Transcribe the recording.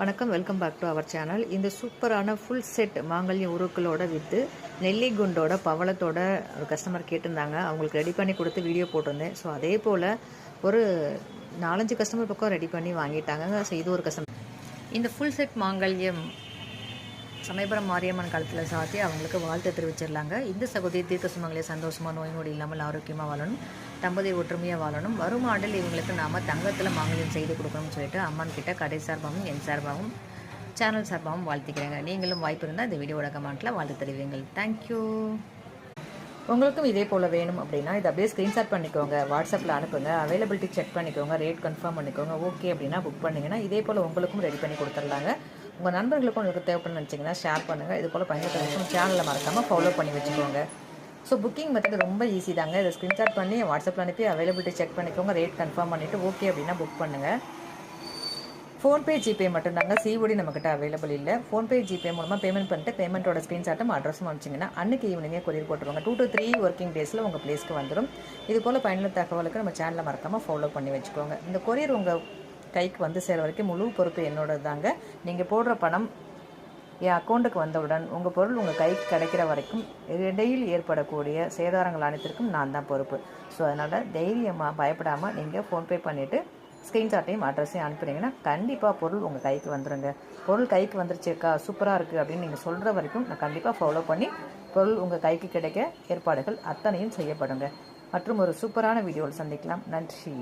வணக்கம், welcome back to our channel. இந்த சூப்பரான ஃபுல் செட் மாங்கல்ய உருக்களோட வித்து நெல்லிகுண்டோட பவளத்தோட ஒரு கஸ்டமர் கேட்டிருந்தாங்க. அவங்களுக்கு ரெடி பண்ணி கொடுத்து வீடியோ போட்டிருந்தேன். ஸோ அதே போல் ஒரு 4-5 கஸ்டமர் பக்கம் ரெடி பண்ணி வாங்கிட்டாங்க. ஸோ இது ஒரு கஸ்டமர். இந்த ஃபுல் செட் மாங்கல்யம் சமயபுரம் மாரியம்மன் காலத்தில் சாத்தி அவங்களுக்கு வாழ்த்து தெரிவிச்சிடலாங்க. இந்த சகோதரி தீர்க்க சுமங்களே சந்தோஷமாக நோய் நொடி இல்லாமல் ஆரோக்கியமாக வாழணும், தம்பதியை ஒற்றுமையாக வாழணும், வரும் ஆண்டில் இவங்களுக்கு நாம் தங்கத்தில் மாங்கல்யம் செய்து கொடுக்கணும்னு சொல்லிட்டு அம்மன் கிட்ட கடை சார்பாகவும் என் சார்பாகவும் சேனல் சார்பாகவும் வாழ்த்திக்கிறேங்க. நீங்களும் வாய்ப்பு இருந்தால் இந்த வீடியோட கமெண்ட்டில் வாழ்த்து தெரிவிங்கள். தேங்க்யூ. உங்களுக்கும் இதே போல் வேணும் அப்படின்னா இதை அப்படியே ஸ்க்ரீன்ஷாட் பண்ணிக்கோங்க, வாட்ஸ்அப்பில் அனுப்புங்க, அவைலபிலிட்டி செக் பண்ணிக்கோங்க, ரேட் கன்ஃபார்ம் பண்ணிக்கோங்க. ஓகே அப்படின்னா புக் பண்ணிங்கன்னா இதே போல் உங்களுக்கும் ரெடி பண்ணி கொடுத்துடலாங்க. உங்கள் நண்பர்களுக்கும் உங்களுக்கு தேவைப்படுன்னு நினச்சிங்கன்னா ஷேர் பண்ணுங்கள். இது போல் பயன்படுத்தும் சேனலில் மறக்காமல் ஃபாலோ பண்ணி வச்சுக்கோங்க. ஸோ புக்கிங் மெத்தட் ரொம்ப ஈஸி தாங்க. இதை ஸ்க்ரீன்ஷாட் பண்ணி வாட்ஸ்அப்பில் அனுப்பி அவைலபிலிட்டி செக் பண்ணிக்கோங்க, ரேட் கன்ஃபார்ம் பண்ணிவிட்டு ஓகே அப்படின்னா புக் பண்ணுங்கள். ஃபோன்பே ஜிபே மட்டும்தாங்க, சிஓடி நம்மக்கிட்ட அவைலபிள் இல்லை. ஃபோன்பே ஜிபே மூலமாக பேமெண்ட் பண்ணிட்டு பேமெண்ட்டோட ஸ்க்ரீன்ஷாட்டும் அட்ரஸும் அனுப்பிச்சிங்கன்னா அன்றைக்கி ஈவினிங்கே கொரியர் போட்டுருவாங்க. 2 to 3 ஒர்க்கிங் டேஸில் உங்கள் பிளேஸ்க்கு வந்துடும். இது போல் பயனுள்ள தகவலுக்கு நம்ம சேனலில் மறக்காமல் ஃபாலோ பண்ணி வச்சுக்கோங்க. இந்த கொரியர் உங்கள் கைக்கு வந்து சேர வரைக்கும் முழு பொறுப்பு என்னோடது தாங்க. நீங்கள் போடுற பணம் என் அக்கௌண்ட்டுக்கு வந்தவுடன் உங்கள் பொருள் உங்கள் கைக்கு கிடைக்கிற வரைக்கும் இடையில் ஏற்படக்கூடிய சேதாரங்கள் அனைத்திற்கும் நான் தான் பொறுப்பு. ஸோ அதனால் தைரியமாக பயப்படாமல் நீங்கள் ஃபோன்பே பண்ணிவிட்டு ஸ்க்ரீன்ஷாட்டையும் அட்ரஸையும் அனுப்புனீங்கன்னா கண்டிப்பாக பொருள் உங்கள் கைக்கு வந்துடுங்க. பொருள் கைக்கு வந்துருச்சுக்கா, சூப்பராக இருக்குது அப்படின்னு நீங்கள் சொல்கிற வரைக்கும் நான் கண்டிப்பாக ஃபாலோ பண்ணி பொருள் உங்கள் கைக்கு கிடைக்க ஏற்பாடுகள் அத்தனையும் செய்யப்படுங்க. மற்றும் ஒரு சூப்பரான வீடியோவில் சந்திக்கலாம். நன்றி.